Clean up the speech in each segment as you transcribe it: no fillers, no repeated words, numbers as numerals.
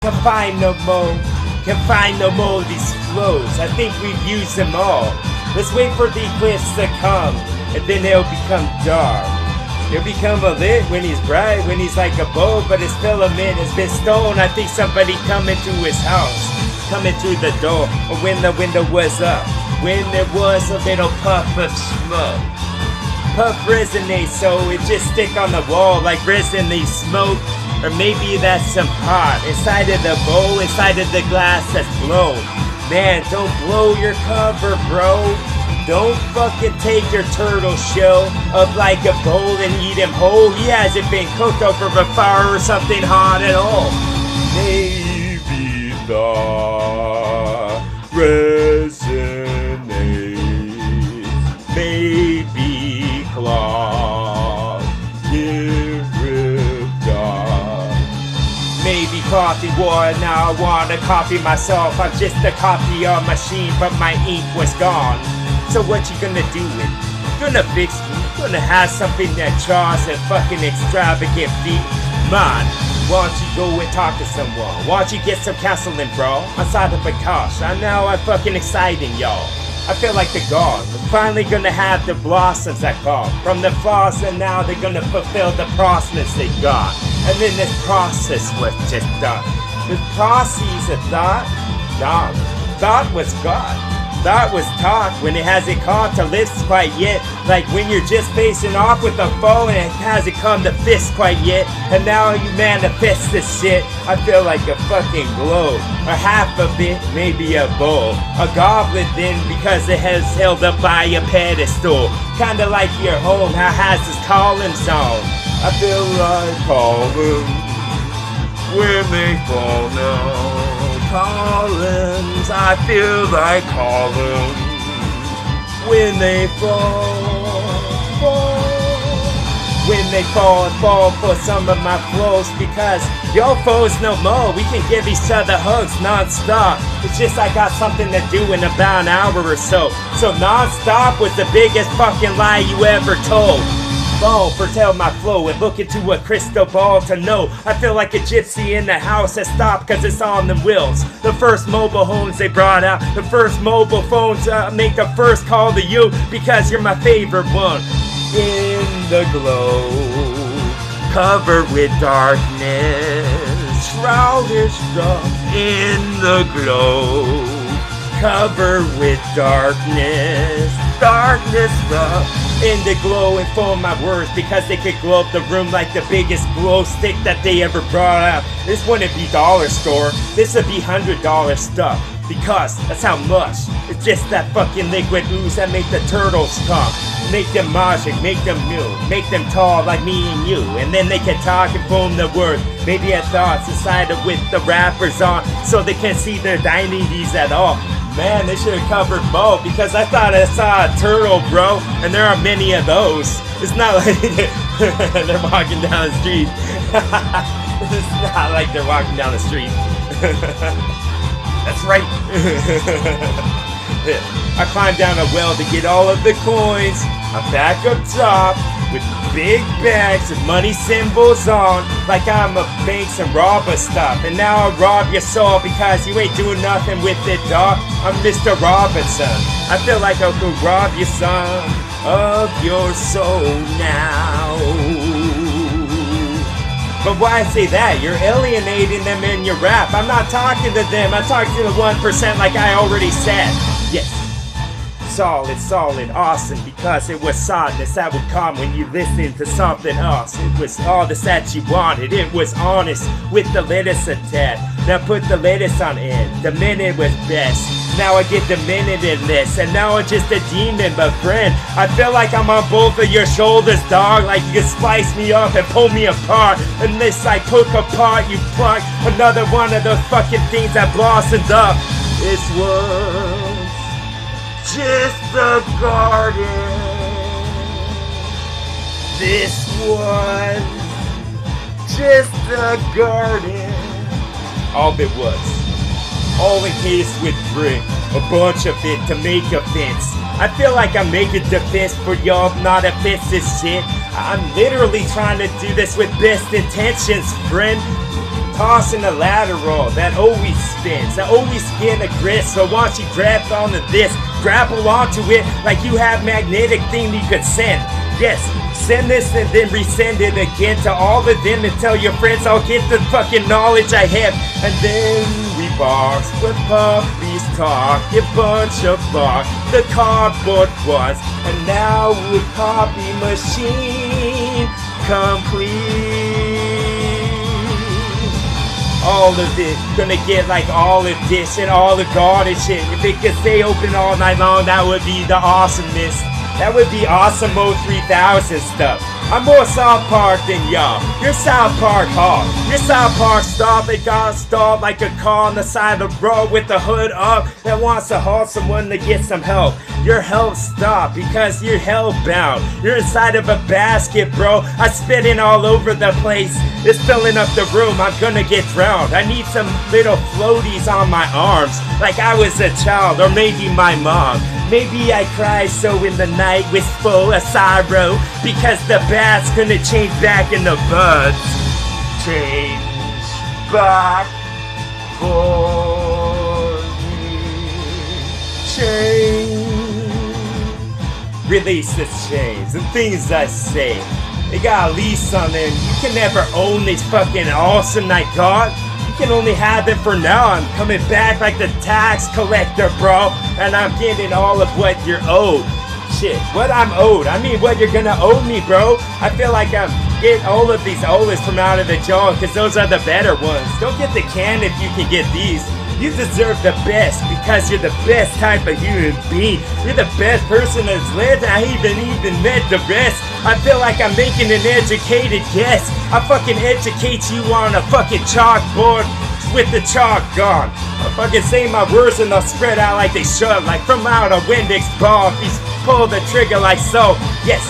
Can find no more, can find no more of these flows. I think we've used them all. Let's wait for the eclipse to come, and then they'll become dark. He'll become a lit when he's bright, when he's like a bulb, but his filament has been stolen. I think somebody coming to his house, coming through the door, or when the window was up, when there was a little puff of smoke. Puff resonates, so it just stick on the wall like resin they smoke. Or maybe that's some pot inside of the bowl, inside of the glass that's blown. Man, don't blow your cover, bro. Don't fucking take your turtle shell up like a bowl and eat him whole. He hasn't been cooked over a fire or something hot at all. Maybe the resonates. Maybe cloth get ripped off. Maybe coffee war, now I want to copy myself. I'm just a copy of machine, but my ink was gone. So what you gonna do with it? Gonna fix me? Gonna have something that draws a fucking extravagant beat? Man, why don't you go and talk to someone? Why don't you get some counseling, bro? Outside of a gosh, I know I'm fucking exciting, y'all. I feel like the God. We're finally gonna have the blossoms that come from the flaws, and now they're gonna fulfill the process they got. And then this process was just done. This process of thought, thought was God. Thought was talk when it hasn't come to lips quite yet. Like when you're just facing off with a foe and it hasn't come to fist quite yet. And now you manifest this shit. I feel like a fucking globe, or half of it, maybe a bowl. A goblet then, because it has held up by a pedestal. Kinda like your home, how has this calling song? I feel like calling when they fall now. Collins, I feel like calling when they fall. When they fall and fall for some of my flows, because your foes no more. We can give each other hugs non-stop. It's just I got something to do in about an hour or so. So non-stop was the biggest fucking lie you ever told. Ball, foretell my flow and look into a crystal ball to know. I feel like a gypsy in the house that stopped cause it's on the wheels. The first mobile homes they brought out, the first mobile phones make the first call to you because you're my favorite one. In the glow, covered with darkness, shrouded struck in the glow, covered with darkness, darkness struck in the glow, and full of my words because they could glow up the room like the biggest glow stick that they ever brought out. This wouldn't be dollar store, this would be $100 stuff, because that's how much. It's just that fucking liquid ooze that make the turtles come, make them magic, make them new, make them tall like me and you, and then they can talk and form the words. Maybe have thoughts inside of with the rappers on, so they can't see their identities at all. Man, they should have covered both, because I thought I saw a turtle, bro, and there are many of those. It's not like they're walking down the street. It's not like they're walking down the street. That's right. I climbed down a well to get all of the coins. I'm back up top with big bags with money symbols on, like I'm a banks and robber stuff. And now I rob your soul because you ain't doing nothing with it, dog. I'm Mr. Robinson. I feel like I could rob your son of your soul now. But why say that? You're alienating them in your rap. I'm not talking to them, I'm talking to the 1% like I already said. Yes. Solid, awesome, because it was sadness that would come when you listened to something else. It was all this that you wanted, it was honest with the lettuce attack. Now put the lettuce on it, the minute was best. Now I get the minute in this, and now I'm just a demon, but friend, I feel like I'm on both of your shoulders, dog, like you can slice me up and pull me apart. And this I took apart, you pluck another one of those fucking things that blossomed up. This was just a garden. This was just a garden. All it was. All encased with brick. A bunch of it to make a fence. I feel like I'm making defense for y'all, not a fence this shit. I'm literally trying to do this with best intentions, friend. tossing a lateral that always spins, that always get a grip. So once you grab onto this, grapple onto it like you have magnetic thing you could send. Yes, send this and then resend it again to all of them and tell your friends I'll get the fucking knowledge I have. And then we box with puppies talk, a bunch of bark, the cardboard was, and now with copy machine complete. All of this, gonna get like all of this and all the garden shit. If it could stay open all night long, that would be the awesomeness. That would be Awesemo 3000 stuff. I'm more South Park than y'all. You're South Park hard. You're South Park stop. It got stalled like a car on the side of the road with the hood up that wants to haul someone to get some help. Your help stop because you're hellbound. You're inside of a basket, bro. I spit it all over the place. It's filling up the room. I'm gonna get drowned. I need some little floaties on my arms like I was a child or maybe my mom. Maybe I cry so in the night wistful a sorrow because the bat's gonna change back in the buds. Change back for me. Change. Release the chains and things I say. They got a lease on them. You can never own this fucking awesome I got. You can only have it for now. I'm coming back like the tax collector, bro. And I'm getting all of what you're owed. Shit, what I'm owed. I mean, what you're gonna owe me, bro. I feel like I'm getting all of these oldest from out of the jar, because those are the better ones. Don't get the can if you can get these. You deserve the best because you're the best type of human being. You're the best person that's lived. I even met the rest. I feel like I'm making an educated guess. I fucking educate you on a fucking chalkboard with the chalk gone. I fucking say my words and they'll spread out like they should, like from out a Windex bomb. Please pull the trigger like so. Yes.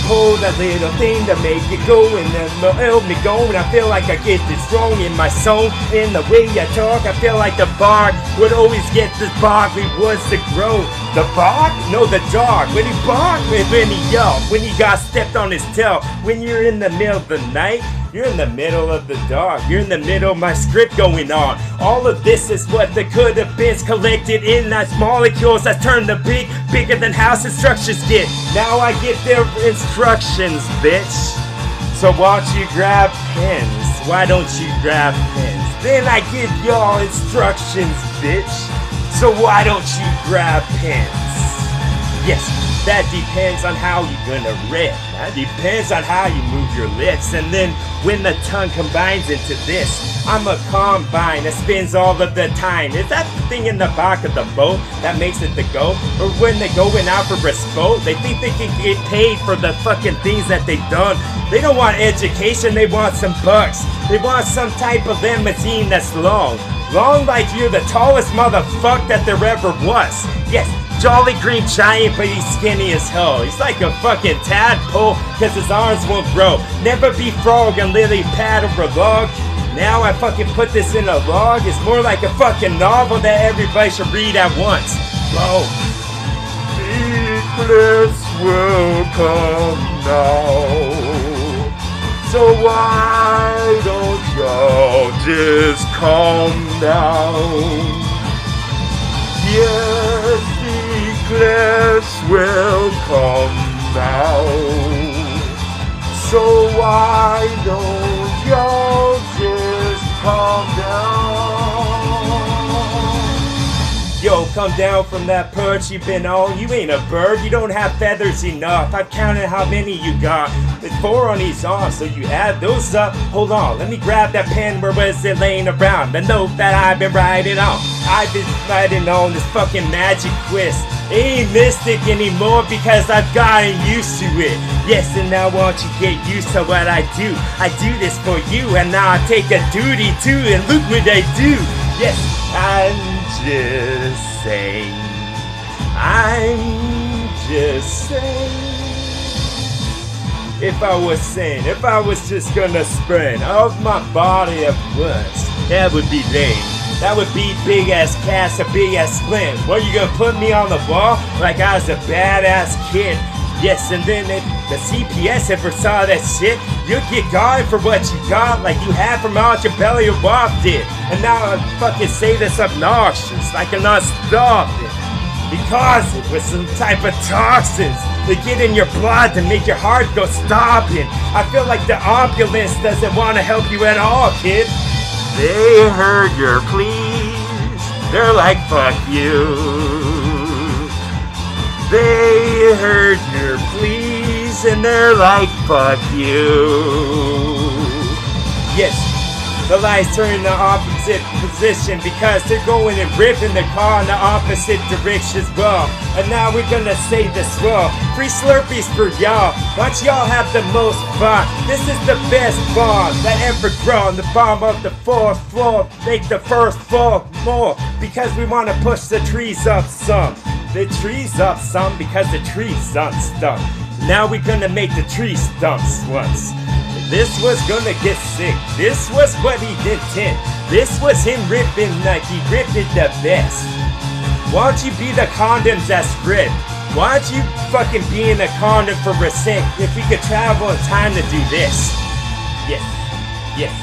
Pull that little thing to make it go and then help me go. And I feel like I get this strong in my soul. In the way I talk, I feel like the bark would always get this bark we wants to grow. The bark? No, the dog. When he barked, when he yelled, when he got stepped on his tail. When you're in the middle of the night, you're in the middle of the dark. You're in the middle of my script going on. All of this is what the could have been collected in nice molecules that turn the bigger than house instructions get. Now I get their instructions, bitch. So why don't you grab pens? Why don't you grab pens? Then I give y'all instructions, bitch. So why don't you grab pens? Yes. That depends on how you're gonna rip. That depends on how you move your lips. And then when the tongue combines into this, I'm a combine that spins all of the time. Is that the thing in the back of the boat that makes it the go? Or when they're going out for a boat, they think they can get paid for the fucking things that they've done. They don't want education, they want some bucks. They want some type of limousine that's long. Long like you're the tallest motherfucker that there ever was. Yes. Jolly Green Giant, but he's skinny as hell. He's like a fucking tadpole, cause his arms won't grow. Never be frog and lily pad over log. Now I fucking put this in a log. It's more like a fucking novel that everybody should read at once. Bro. Eclipse will come now. So why don't y'all just calm down? Yes, eclipse will come now. So why don't y'all just calm down? Yo, come down from that perch you've been on. You ain't a bird, you don't have feathers enough. I've counted how many you got. There's 4 on each arm, so you add those up. Hold on, let me grab that pen. Where was it laying around? The note that I've been writing on. I've been writing on this fucking magic quiz. It ain't mystic anymore because I've gotten used to it. Yes, and now won't you get used to what I do? I do this for you, and now I take a duty too, and look what I do. Yes, I'm just saying. I'm just saying. If I was just gonna sprint off my body at once, that would be lame. That would be big ass cast, a big ass splint. What, you gonna put me on the wall like I was a badass kid? Yes, and then if the CPS ever saw that shit, you'd get gone for what you got, like you had from out your belly or Bob did. And now I fucking say this obnoxious, like I'm not stopping. Because it was some type of toxins that get in your blood to make your heart go stopping. I feel like the ambulance doesn't want to help you at all, kid. They heard your pleas, they're like, fuck you. They heard your pleas and they're like, fuck you. Yes, the lies turn in the opposite position because they're going and ripping the car in the opposite direction as well. And now we're gonna say this well. Free Slurpees for y'all. Watch y'all have the most fun. This is the best bomb that ever grown. The bomb of the fourth floor. Make the first floor more. Because we wanna push the trees up some. The trees up some because the trees unstuck. Now we're gonna make the tree stumps once. This was gonna get sick. This was what he did 10. This was him ripping like he ripped it the best. Why don't you be the condoms that spread? Why don't you fucking be in a condom for a sec if we could travel in time to do this? Yes, yes,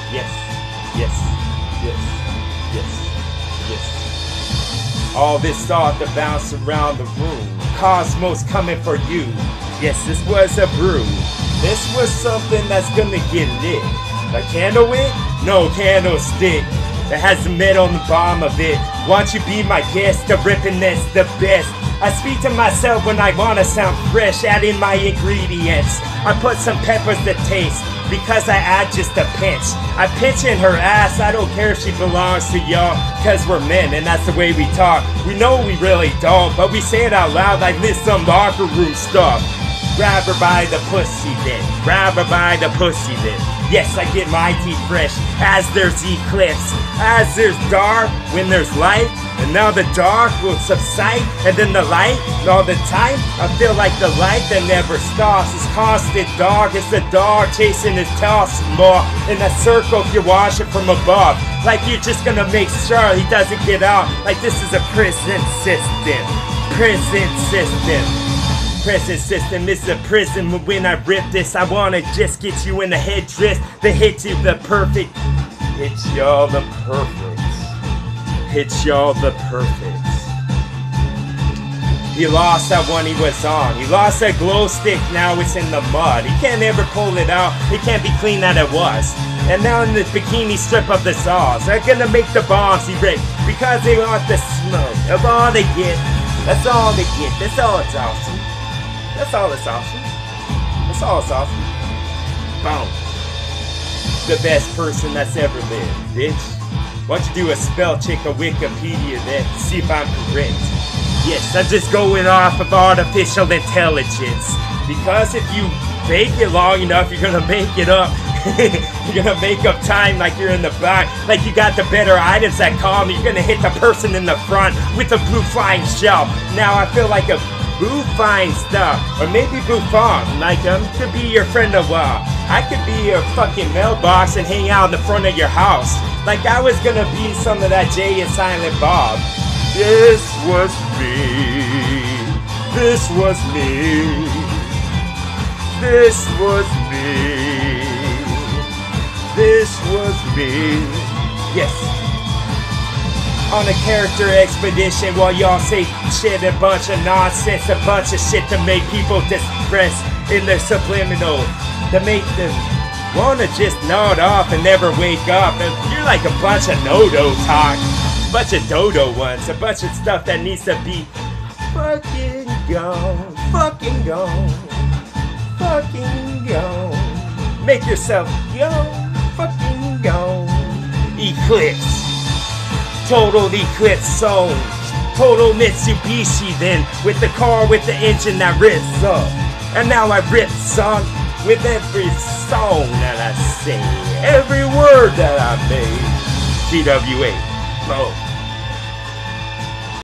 yes, yes, yes, yes, yes. All this thought to bounce around the room. Cosmos coming for you. Yes, this was a brew. This was something that's gonna get lit. A candle wick? No, candlestick. That has the metal on the bottom of it. Won't you be my guest? The rippiness, the best. I speak to myself when I wanna sound fresh. Add in my ingredients. I put some peppers to taste. Because I add just a pinch. I pinch in her ass. I don't care if she belongs to y'all. Cause we're men and that's the way we talk. We know we really don't, but we say it out loud like this some locker room stuff. Grab her by the pussy then. Grab her by the pussy then. Yes, I get my teeth fresh as there's eclipse. As there's dark when there's light. And now the dark will subside. And then the light. And all the time I feel like the light that never stops. It's constant dog. It's the dog chasing his tail some more. In a circle if you're watching from above. Like you're just gonna make sure he doesn't get out. Like this is a prison system. Prison system. Prison system is a prison, but when I rip this, I wanna just get you in the headdress that hits you the perfect. Hits y'all the perfect. Hits y'all the perfect. He lost that one he was on. He lost that glow stick, now it's in the mud. He can't ever pull it out, it can't be clean that it was. And now in the bikini strip of the saws, they're gonna make the bombs erect because they want the smoke of all they get. That's all they get, that's all it's awesome. That's all it's awesome. That's all it's awesome. Boom. The best person that's ever lived, bitch. Why don't you do a spell check of Wikipedia then to see if I'm correct? Yes, I'm just going off of artificial intelligence. Because if you bake it long enough, you're gonna make it up. You're gonna make up time like you're in the back. Like you got the better items that calm. You're gonna hit the person in the front with a blue flying shell. Now I feel like a Boo fine stuff, or maybe Buffon, like could be your friend a while. I could be your fucking mailbox and hang out in the front of your house. Like I was gonna be some of that Jay and Silent Bob. This was me. This was me. This was me. This was me. Yes. On a character expedition while y'all say shit, a bunch of nonsense, a bunch of shit to make people depressed in their subliminal, to make them wanna just nod off and never wake up. And you're like a bunch of no-do talk, a bunch of dodo ones, a bunch of stuff that needs to be fucking gone, fucking gone, fucking gone. Make yourself gone, fucking gone. Eclipse. Total Eclipse zone. Total Mitsubishi then. With the car with the engine that rips up. And now I rip son with every song that I say. Every word that I made. TWA. Oh.